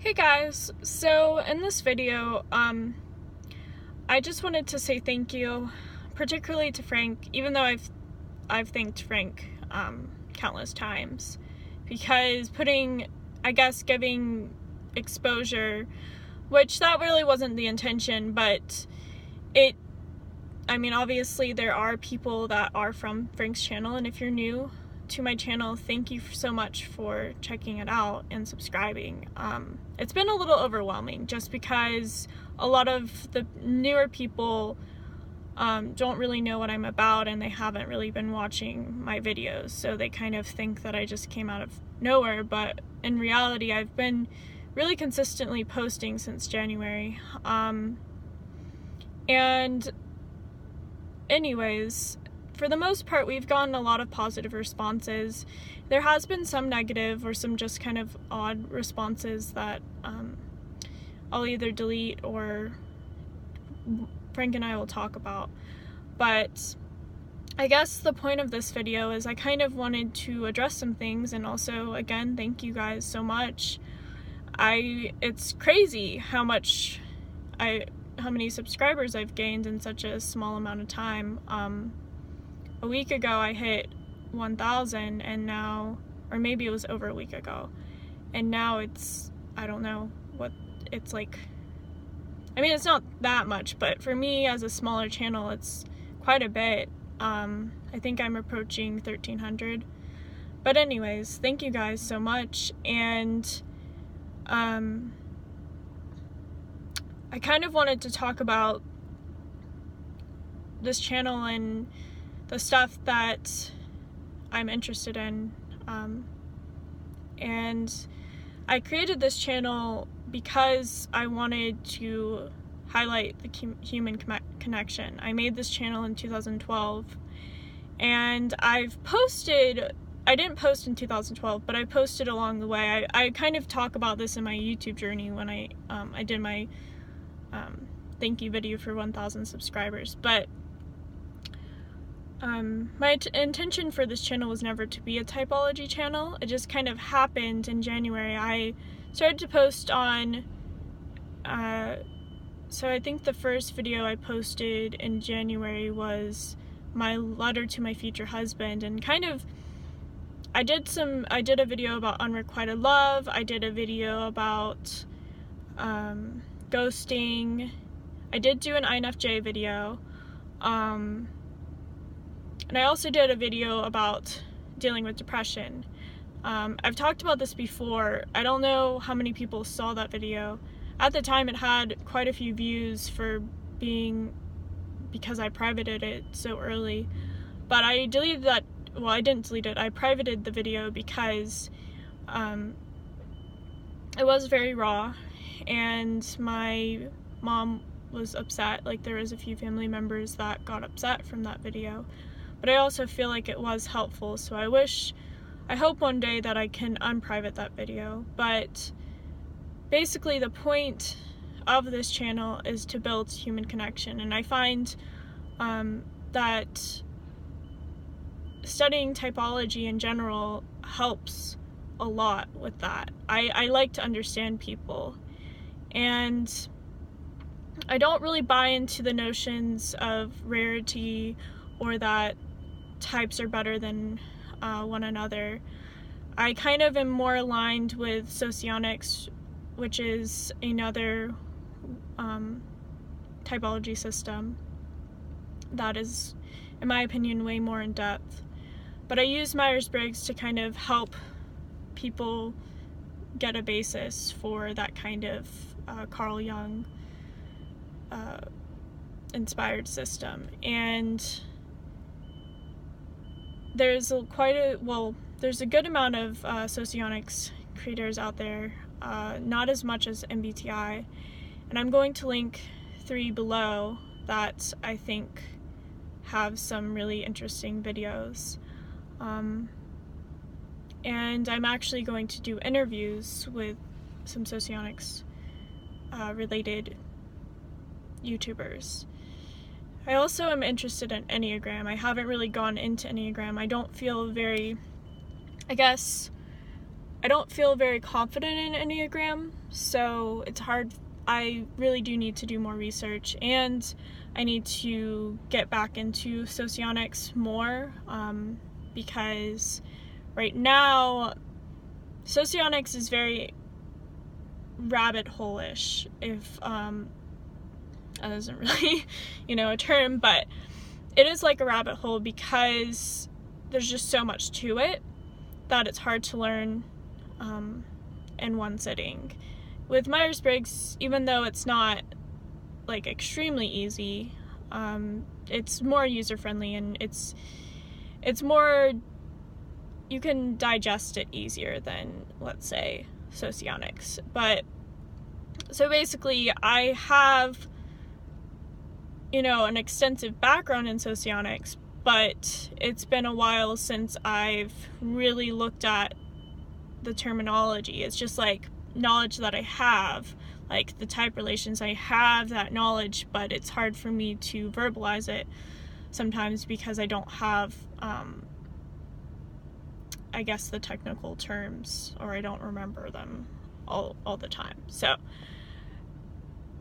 Hey guys, so in this video, I just wanted to say thank you, particularly to Frank, even though I've thanked Frank countless times, because giving exposure, which that really wasn't the intention, but obviously there are people that are from Frank's channel, and if you're new to my channel, thank you so much for checking it out and subscribing. It's been a little overwhelming just because a lot of the newer people don't really know what I'm about, and they haven't really been watching my videos, so they kind of think that I just came out of nowhere, but in reality I've been really consistently posting since January. And anyways, for the most part, we've gotten a lot of positive responses. There has been some negative or some just kind of odd responses that I'll either delete or Frank and I will talk about. But I guess the point of this video is I kind of wanted to address some things, and also, again, thank you guys so much. It's crazy how many subscribers I've gained in such a small amount of time. A week ago I hit 1,000, and now, or maybe it was over a week ago, and now it's, I don't know what it's like. I mean, it's not that much, but for me as a smaller channel, it's quite a bit. I think I'm approaching 1,300. But anyways, thank you guys so much, and I kind of wanted to talk about this channel and the stuff that I'm interested in, and I created this channel because I wanted to highlight the human connection. I made this channel in 2012, and I didn't post in 2012, but I posted along the way. I kind of talk about this in my YouTube journey when I did my thank you video for 1,000 subscribers, but my intention for this channel was never to be a typology channel. It just kind of happened in January. I started to post on, so I think the first video I posted in January was my letter to my future husband, and kind of, I did a video about unrequited love, I did a video about ghosting, I did do an INFJ video, and I also did a video about dealing with depression. I've talked about this before. I don't know how many people saw that video. At the time, it had quite a few views because I privated it so early. But I deleted that. Well, I didn't delete it. I privated the video because it was very raw, and my mom was upset. Like, there was a few family members that got upset from that video. But I also feel like it was helpful, so I hope one day that I can unprivate that video. But basically the point of this channel is to build human connection, and I find that studying typology in general helps a lot with that. I like to understand people, and I don't really buy into the notions of rarity or that types are better than one another. I kind of am more aligned with Socionics, which is another typology system that is, in my opinion, way more in depth. But I use Myers-Briggs to kind of help people get a basis for that kind of Carl Jung inspired system. And there's a good amount of Socionics creators out there, not as much as MBTI, and I'm going to link 3 below that I think have some really interesting videos. And I'm actually going to do interviews with some Socionics related YouTubers. I also am interested in Enneagram. I haven't really gone into Enneagram. I don't feel very, I guess I don't feel very confident in Enneagram, so it's hard. I really do need to do more research, and I need to get back into Socionics more, because right now Socionics is very rabbit hole-ish, if that isn't really, a term, but it is like a rabbit hole because there's just so much to it that it's hard to learn in one sitting. With Myers-Briggs, even though it's not like extremely easy, it's more user-friendly, and it's more, you can digest it easier than, let's say, Socionics. But so basically I have an extensive background in Socionics, but it's been a while since I've really looked at the terminology. It's just like knowledge that I have, like the type relations, I have that knowledge, but it's hard for me to verbalize it sometimes because I don't have I guess the technical terms, or I don't remember them all the time. So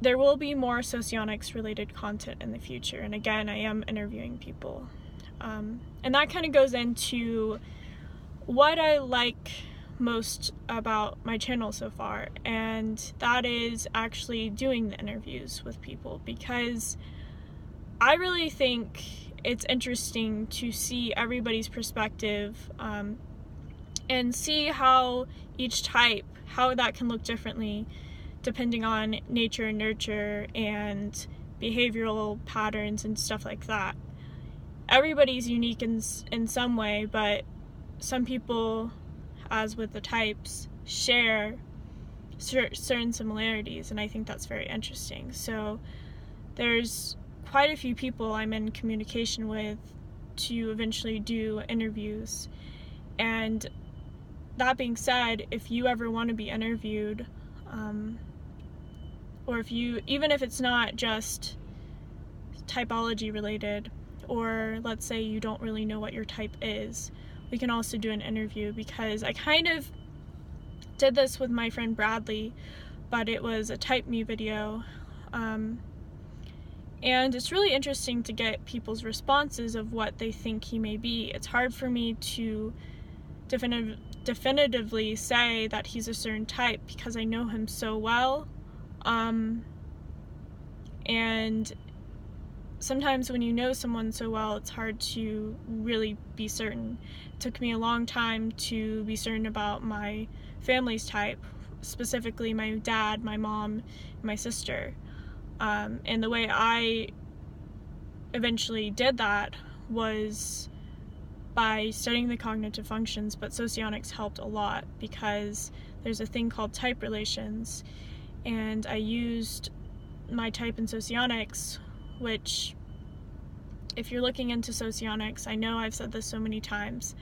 there will be more Socionics related content in the future, and again, I am interviewing people, and that kind of goes into what I like most about my channel so far, and that is actually doing the interviews with people, because I really think it's interesting to see everybody's perspective, and see how each type, how that can look differently depending on nature and nurture and behavioral patterns and stuff like that. Everybody's unique in some way, but some people, as with the types, share certain similarities, and I think that's very interesting. So there's quite a few people I'm in communication with to eventually do interviews, and that being said, if you ever want to be interviewed, or even if it's not just typology related, or let's say you don't really know what your type is, we can also do an interview, because I kind of did this with my friend Bradley, but it was a Type Me video, and it's really interesting to get people's responses of what they think he may be. It's hard for me to definitively say that he's a certain type because I know him so well, and sometimes when you know someone so well, it's hard to really be certain. It took me a long time to be certain about my family's type, specifically my dad, my mom, and my sister, and the way I eventually did that was by studying the cognitive functions, but Socionics helped a lot because there's a thing called type relations, and I used my type in Socionics, which, if you're looking into Socionics, I know I've said this so many times,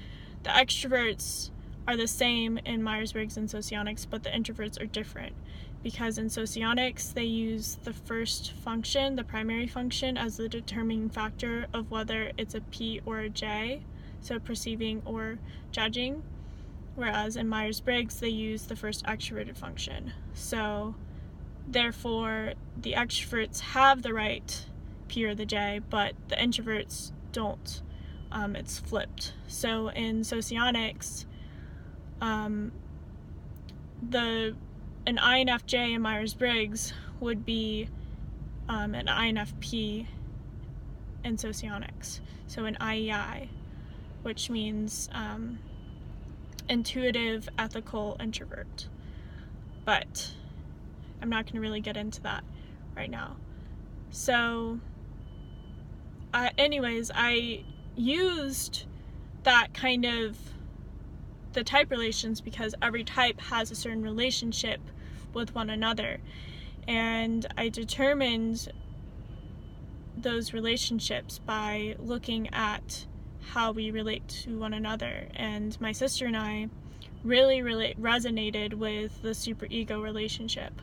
the extroverts are the same in Myers-Briggs and Socionics, but the introverts are different, because in Socionics they use the first function, the primary function, as the determining factor of whether it's a P or a J, so perceiving or judging, whereas in Myers-Briggs they use the first extroverted function. So therefore the extroverts have the right P or the J, but the introverts don't. It's flipped. So in Socionics, an INFJ in Myers-Briggs would be an INFP in Socionics. So an IEI, which means intuitive, ethical introvert. But I'm not going to really get into that right now. So anyways, I used that kind of the type relations because every type has a certain relationship with one another, and I determined those relationships by looking at how we relate to one another. And my sister and I really resonated with the superego relationship.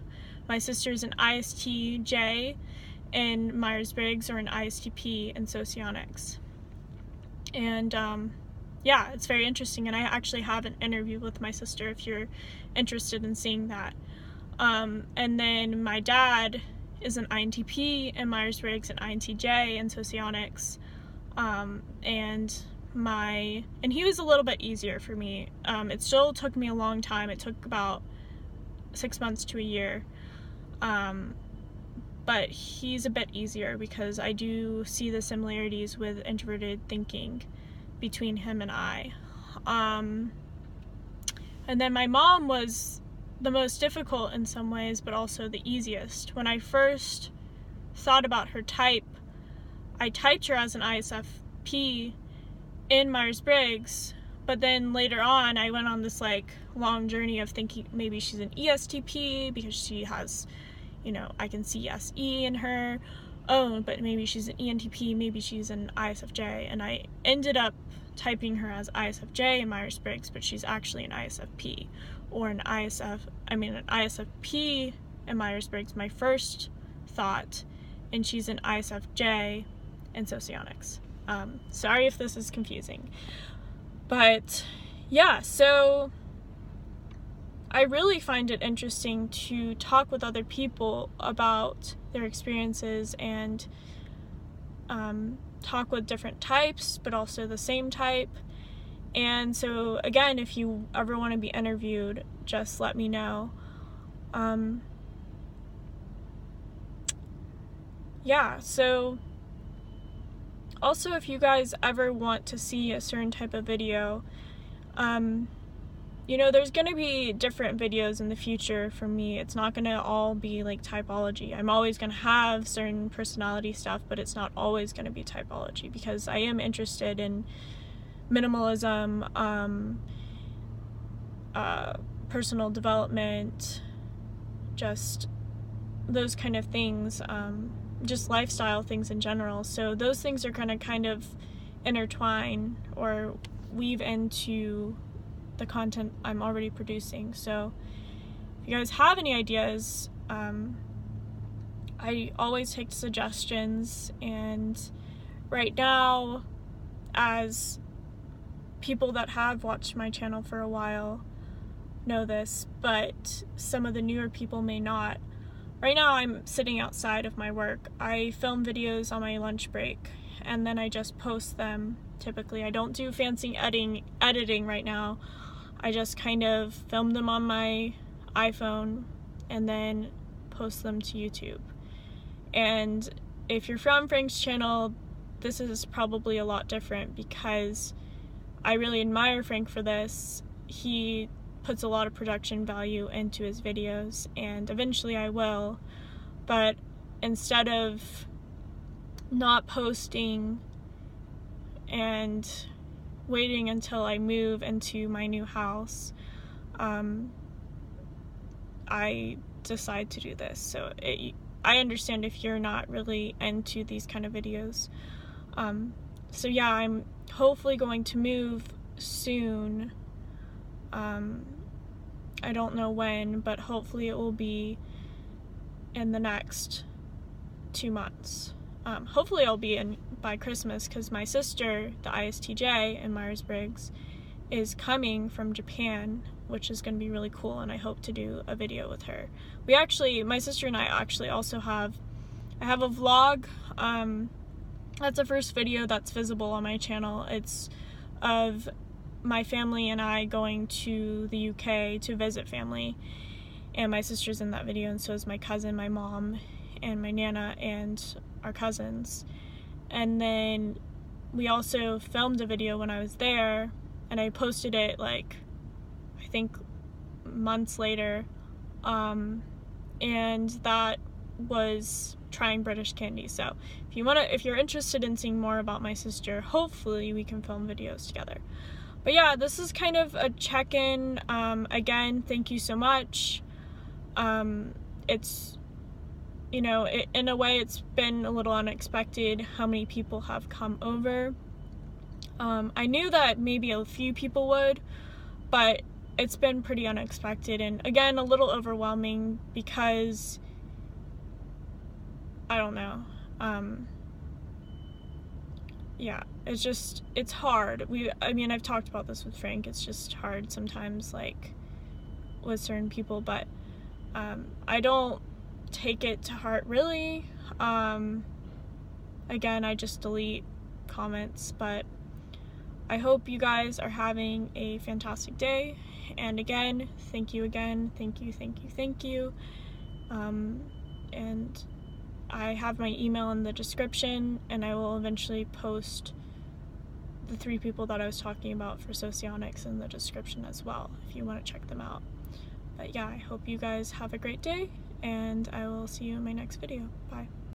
My sister's an ISTJ in Myers-Briggs or an ISTP in Socionics, and yeah, it's very interesting, and I actually have an interview with my sister if you're interested in seeing that. And then my dad is an INTP in Myers-Briggs and INTJ in Socionics, and he was a little bit easier for me. It still took me a long time. It took about 6 months to a year, but he's a bit easier because I do see the similarities with introverted thinking between him and I. And then my mom was the most difficult in some ways, but also the easiest. When I first thought about her type, I typed her as an ISFP in Myers-Briggs, but then later on I went on this like long journey of thinking maybe she's an ESTP because she has, you know, I can see SE in her. Oh, but maybe she's an ENTP, maybe she's an ISFJ, and I ended up typing her as ISFJ in Myers-Briggs, but she's actually an ISFP, or an ISFP in Myers-Briggs, my first thought, and she's an ISFJ in Socionics. Sorry if this is confusing, but yeah, so I really find it interesting to talk with other people about their experiences and talk with different types, but also the same type. And so again, if you ever want to be interviewed, just let me know. Yeah, so also if you guys ever want to see a certain type of video, you know, there's going to be different videos in the future for me. It's not going to all be like typology. I'm always going to have certain personality stuff, but it's not always going to be typology because I am interested in minimalism, personal development, just those kind of things, just lifestyle things in general. So those things are going to kind of intertwine or weave into the content I'm already producing. So if you guys have any ideas, I always take suggestions, and right now, as people that have watched my channel for a while know this, but some of the newer people may not. Right now I'm sitting outside of my work. I film videos on my lunch break and then I just post them typically. I don't do fancy editing right now. I just kind of film them on my iPhone and then post them to YouTube. And if you're from Frank's channel, this is probably a lot different because I really admire Frank for this. He puts a lot of production value into his videos, and eventually I will, but instead of not posting and waiting until I move into my new house, I decide to do this. So I understand if you're not really into these kind of videos. So yeah, I'm hopefully going to move soon. I don't know when, but hopefully it will be in the next 2 months. Hopefully I'll be in by Christmas because my sister, the ISTJ in Myers-Briggs, is coming from Japan, which is going to be really cool, and I hope to do a video with her. My sister and I actually also I have a vlog. That's the first video that's visible on my channel. It's of my family and I going to the UK to visit family, and my sister's in that video, and so is my cousin, my mom, and my nana, and our cousins. And then we also filmed a video when I was there, and I posted it like I think months later, and that was trying British candy. So if you're interested in seeing more about my sister, hopefully we can film videos together. But yeah, this is kind of a check-in. Again, thank you so much. It's, you know, in a way it's been a little unexpected how many people have come over. I knew that maybe a few people would, but it's been pretty unexpected, and again, a little overwhelming because I don't know. yeah, it's hard. I mean, I've talked about this with Frank. It's just hard sometimes, like, with certain people, but I don't take it to heart, really. Again, I just delete comments, but I hope you guys are having a fantastic day. And again, thank you again. Thank you, thank you, thank you. And I have my email in the description, and I will eventually post the 3 people that I was talking about for Socionics in the description as well, if you want to check them out. But yeah, I hope you guys have a great day, and I will see you in my next video. Bye.